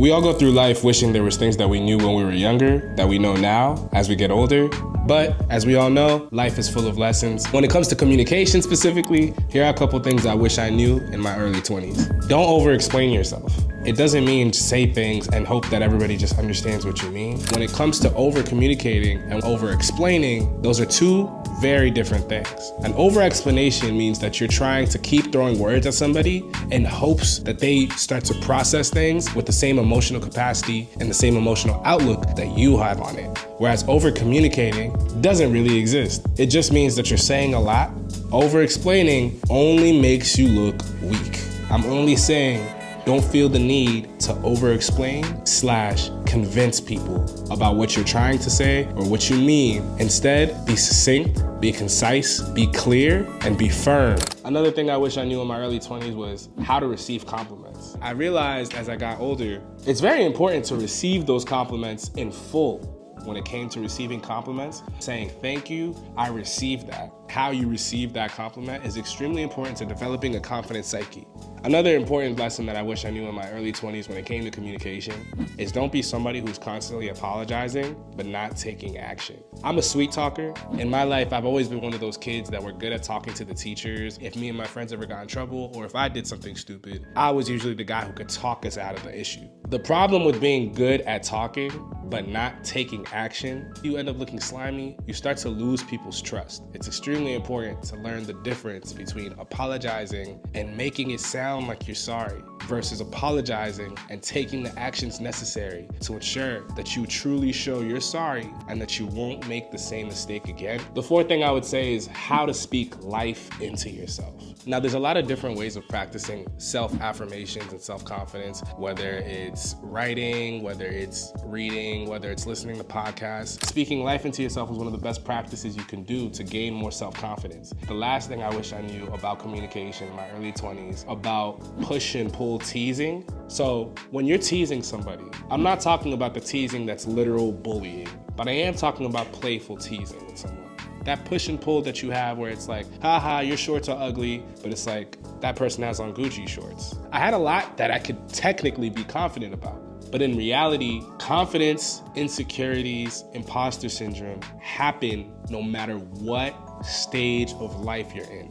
We all go through life wishing there was things that we knew when we were younger that we know now as we get older. But as we all know, life is full of lessons. When it comes to communication specifically, here are a couple things I wish I knew in my early 20s. Don't over-explain yourself. It doesn't mean say things and hope that everybody just understands what you mean. When it comes to over-communicating and over-explaining, those are two very different things. An over-explanation means that you're trying to keep throwing words at somebody in hopes that they start to process things with the same emotional capacity and the same emotional outlook that you have on it. Whereas over-communicating doesn't really exist. It just means that you're saying a lot. Over-explaining only makes you look weak. I'm only saying don't feel the need to over-explain/convince people about what you're trying to say or what you mean. Instead, be succinct, be concise, be clear, and be firm. Another thing I wish I knew in my early 20s was how to receive compliments. I realized as I got older, it's very important to receive those compliments in full. When it came to receiving compliments, saying thank you, I received that. How you receive that compliment is extremely important to developing a confident psyche. Another important lesson that I wish I knew in my early 20s when it came to communication is don't be somebody who's constantly apologizing but not taking action. I'm a sweet talker. In my life, I've always been one of those kids that were good at talking to the teachers. If me and my friends ever got in trouble or if I did something stupid, I was usually the guy who could talk us out of the issue. The problem with being good at talking but not taking action, you end up looking slimy. You start to lose people's trust. It's extremely important to learn the difference between apologizing and making it sound like you're sorry versus apologizing and taking the actions necessary to ensure that you truly show you're sorry and that you won't make the same mistake again. The fourth thing I would say is how to speak life into yourself. Now, there's a lot of different ways of practicing self-affirmations and self-confidence, whether it's writing, whether it's reading, whether it's listening to podcasts. Speaking life into yourself is one of the best practices you can do to gain more self-confidence. The last thing I wish I knew about communication in my early 20s, about push and pull teasing. So when you're teasing somebody, I'm not talking about the teasing that's literal bullying, but I am talking about playful teasing with someone. That push and pull that you have where it's like, haha, your shorts are ugly, but it's like, that person has on Gucci shorts. I had a lot that I could technically be confident about. But in reality, confidence, insecurities, imposter syndrome happen no matter what stage of life you're in.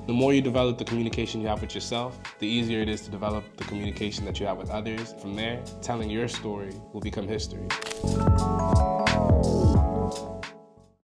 The more you develop the communication you have with yourself, the easier it is to develop the communication that you have with others. From there, telling your story will become history.